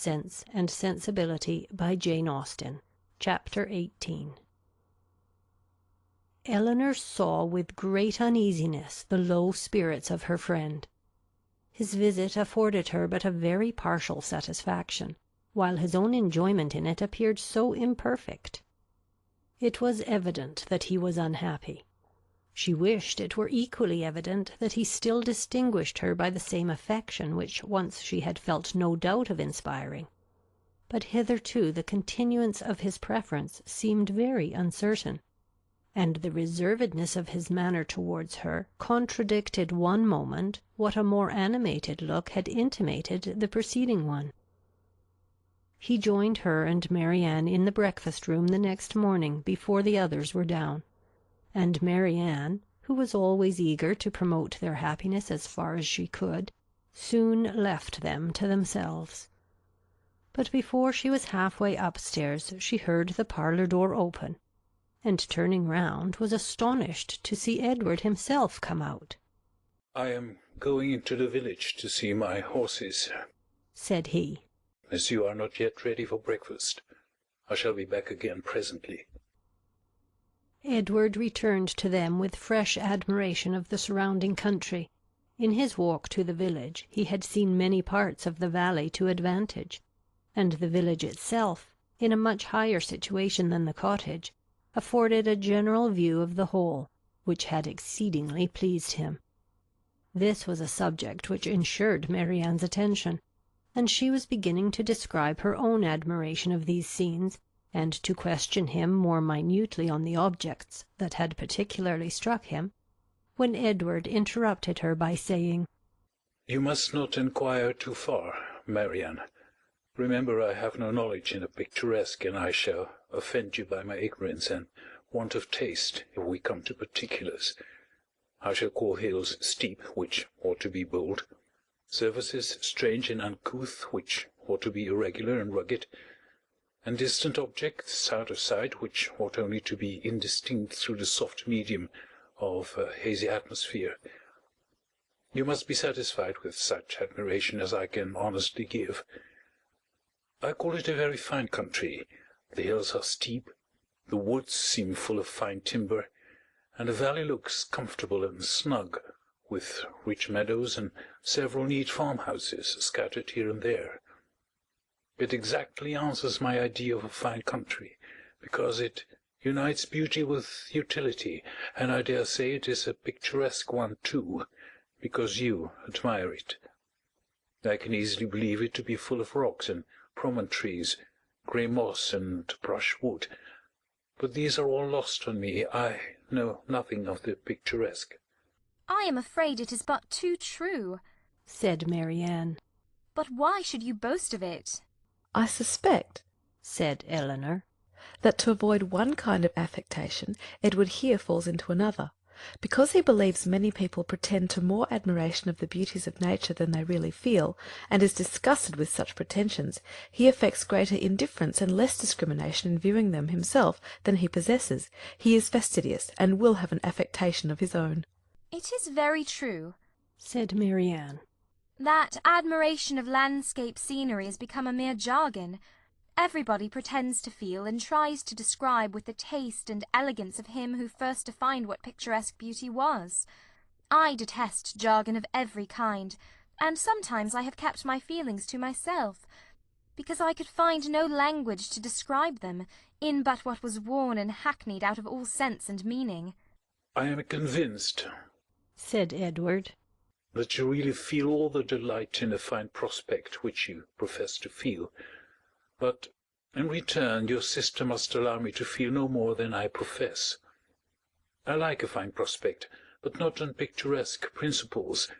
Sense and Sensibility by Jane Austen. Chapter 18. Elinor saw with great uneasiness the low spirits of her friend. His visit afforded her but a very partial satisfaction, while his own enjoyment in it appeared so imperfect. It was evident that he was unhappy. She wished it were equally evident that he still distinguished her by the same affection which once she had felt no doubt of inspiring. But hitherto the continuance of his preference seemed very uncertain, and the reservedness of his manner towards her contradicted one moment what a more animated look had intimated the preceding one. He joined her and Marianne in the breakfast-room the next morning before the others were down, and Marianne, who was always eager to promote their happiness as far as she could, soon left them to themselves. But before she was half-way upstairs she heard the parlour-door open, and turning round was astonished to see Edward himself come out. "I am going into the village to see my horses," said he. "As you are not yet ready for breakfast, I shall be back again presently." Edward returned to them with fresh admiration of the surrounding country. In his walk to the village he had seen many parts of the valley to advantage, and the village itself, in a much higher situation than the cottage, afforded a general view of the whole, which had exceedingly pleased him. This was a subject which ensured Marianne's attention, and she was beginning to describe her own admiration of these scenes, and to question him more minutely on the objects that had particularly struck him, when Edward interrupted her by saying, "You must not inquire too far, Marianne. Remember I have no knowledge in the picturesque, and I shall offend you by my ignorance and want of taste if we come to particulars. I shall call hills steep, which ought to be bold, surfaces strange and uncouth, which ought to be irregular and rugged, and distant objects out of sight, which ought only to be indistinct through the soft medium of a hazy atmosphere. You must be satisfied with such admiration as I can honestly give. I call it a very fine country. The hills are steep, the woods seem full of fine timber, and the valley looks comfortable and snug, with rich meadows and several neat farmhouses scattered here and there. It exactly answers my idea of a fine country, because it unites beauty with utility, and I dare say it is a picturesque one too, because you admire it. I can easily believe it to be full of rocks and promontories, grey moss and brushwood, but these are all lost on me. I know nothing of the picturesque." "I am afraid it is but too true," said Marianne. "But why should you boast of it?" "I suspect," said Elinor, "that to avoid one kind of affectation Edward here falls into another. Because he believes many people pretend to more admiration of the beauties of nature than they really feel, and is disgusted with such pretensions, he affects greater indifference and less discrimination in viewing them himself than he possesses. He is fastidious, and will have an affectation of his own." "It is very true," said Marianne, "that admiration of landscape scenery has become a mere jargon. Everybody pretends to feel and tries to describe with the taste and elegance of him who first defined what picturesque beauty was. I detest jargon of every kind, and sometimes I have kept my feelings to myself, because I could find no language to describe them in but what was worn and hackneyed out of all sense and meaning." "I am convinced," said Edward, "that you really feel all the delight in a fine prospect which you profess to feel. But in return your sister must allow me to feel no more than I profess. I like a fine prospect, but not on picturesque principles.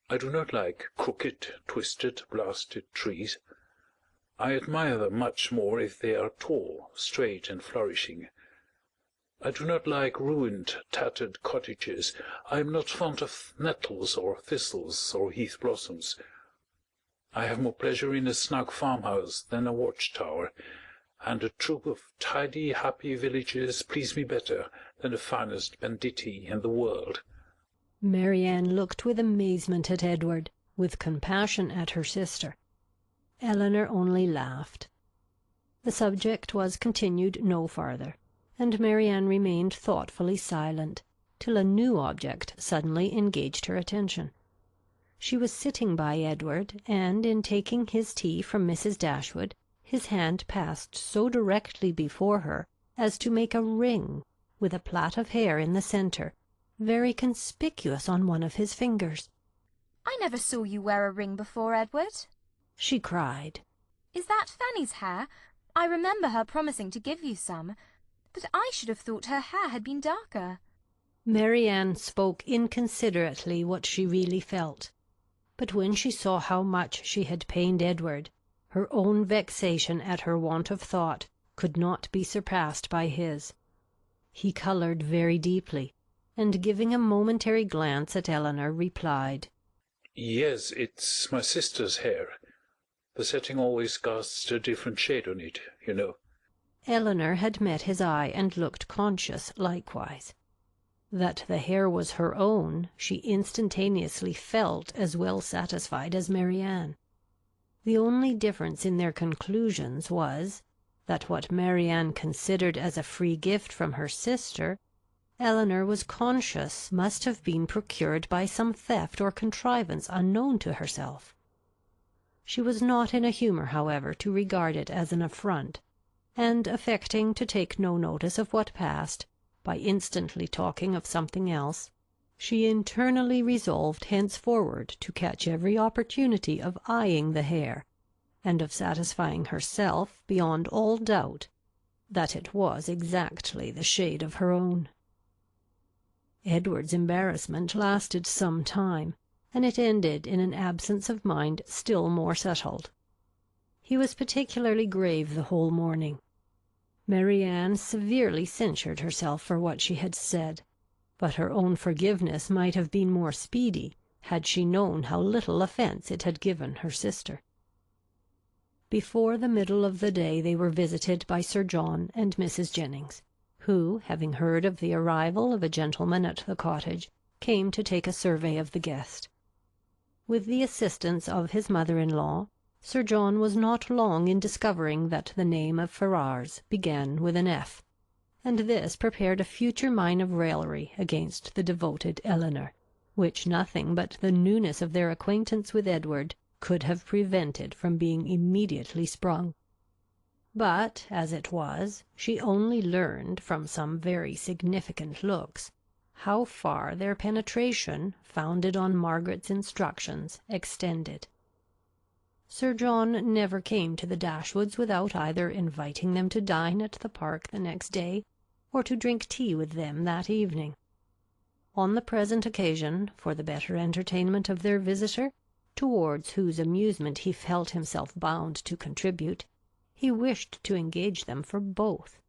I do not like crooked, twisted, blasted trees. I admire them much more if they are tall, straight, and flourishing. I do not like ruined, tattered cottages. I am not fond of nettles or thistles or heath blossoms. I have more pleasure in a snug farmhouse than a watch-tower, and a troop of tidy, happy villages please me better than the finest banditti in the world." Marianne looked with amazement at Edward, with compassion at her sister. Elinor only laughed. The subject was continued no farther, and Marianne remained thoughtfully silent, till a new object suddenly engaged her attention. She was sitting by Edward, and, in taking his tea from Mrs. Dashwood, his hand passed so directly before her as to make a ring, with a plait of hair in the centre, very conspicuous on one of his fingers. "I never saw you wear a ring before, Edward," she cried. "Is that Fanny's hair? I remember her promising to give you some, but I should have thought her hair had been darker." Marianne spoke inconsiderately what she really felt, but when she saw how much she had pained Edward, her own vexation at her want of thought could not be surpassed by his. He coloured very deeply, and giving a momentary glance at Elinor, replied, "Yes, it's my sister's hair. The setting always casts a different shade on it, you know." Elinor had met his eye and looked conscious likewise. That the hair was her own, she instantaneously felt as well satisfied as Marianne. The only difference in their conclusions was, that what Marianne considered as a free gift from her sister, Elinor was conscious must have been procured by some theft or contrivance unknown to herself. She was not in a humour, however, to regard it as an affront, and, affecting to take no notice of what passed, by instantly talking of something else, she internally resolved henceforward to catch every opportunity of eyeing the hair, and of satisfying herself, beyond all doubt, that it was exactly the shade of her own. Edward's embarrassment lasted some time, and it ended in an absence of mind still more settled. He was particularly grave the whole morning. Marianne severely censured herself for what she had said, but her own forgiveness might have been more speedy had she known how little offence it had given her sister. Before the middle of the day they were visited by Sir John and Mrs. Jennings, who, having heard of the arrival of a gentleman at the cottage, came to take a survey of the guest. With the assistance of his mother-in-law, Sir John was not long in discovering that the name of Ferrars began with an F, and this prepared a future mine of raillery against the devoted Elinor, which nothing but the newness of their acquaintance with Edward could have prevented from being immediately sprung. But, as it was, she only learned, from some very significant looks, how far their penetration, founded on Margaret's instructions, extended. Sir John never came to the Dashwoods without either inviting them to dine at the park the next day, or to drink tea with them that evening. On the present occasion, for the better entertainment of their visitor, towards whose amusement he felt himself bound to contribute, he wished to engage them for both.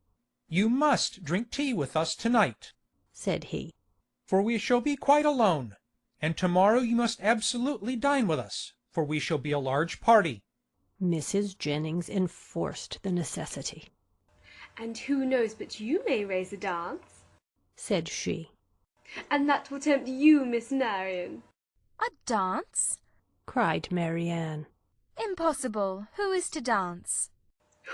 "You must drink tea with us to-night," said he, "for we shall be quite alone, and to-morrow you must absolutely dine with us, for we shall be a large party." Mrs. Jennings enforced the necessity. "And who knows but you may raise a dance?" said she. "And that will tempt you, Miss Marian." "A dance?" cried Marianne. "Impossible. Who is to dance?"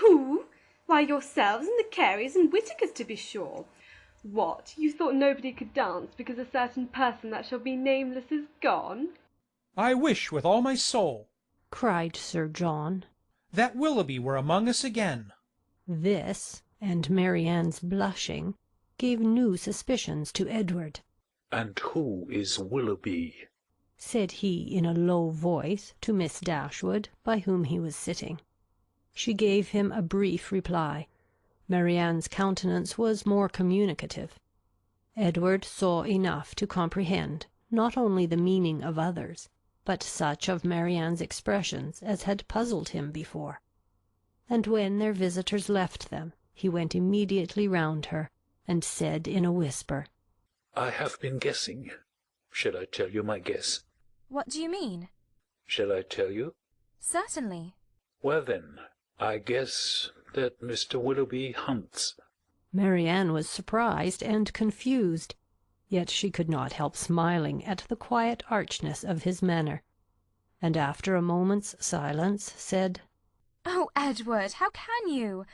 "Who? Why, yourselves and the Careys and Whittakers, to be sure. What, you thought nobody could dance because a certain person that shall be nameless is gone?" "I wish with all my soul," cried Sir John, "that Willoughby were among us again." This, and Marianne's blushing, gave new suspicions to Edward. "And who is Willoughby?" said he in a low voice to Miss Dashwood, by whom he was sitting. She gave him a brief reply. Marianne's countenance was more communicative. Edward saw enough to comprehend, not only the meaning of others, but such of Marianne's expressions as had puzzled him before. And when their visitors left them, he went immediately round her, and said in a whisper, "I have been guessing. Shall I tell you my guess?" "What do you mean?" "Shall I tell you?" "Certainly." "Well then, I guess that Mr. Willoughby hunts." Marianne was surprised and confused, yet she could not help smiling at the quiet archness of his manner, and after a moment's silence said, "Oh, Edward, how can you?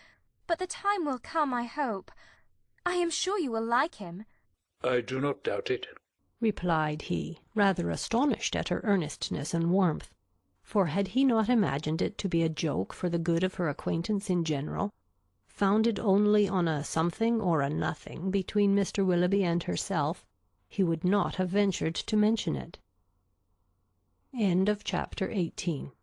But the time will come, I hope. I am sure you will like him." "I do not doubt it," replied he, rather astonished at her earnestness and warmth, for had he not imagined it to be a joke for the good of her acquaintance in general, founded only on a something or a nothing between Mr. Willoughby and herself, he would not have ventured to mention it. Chapter 19.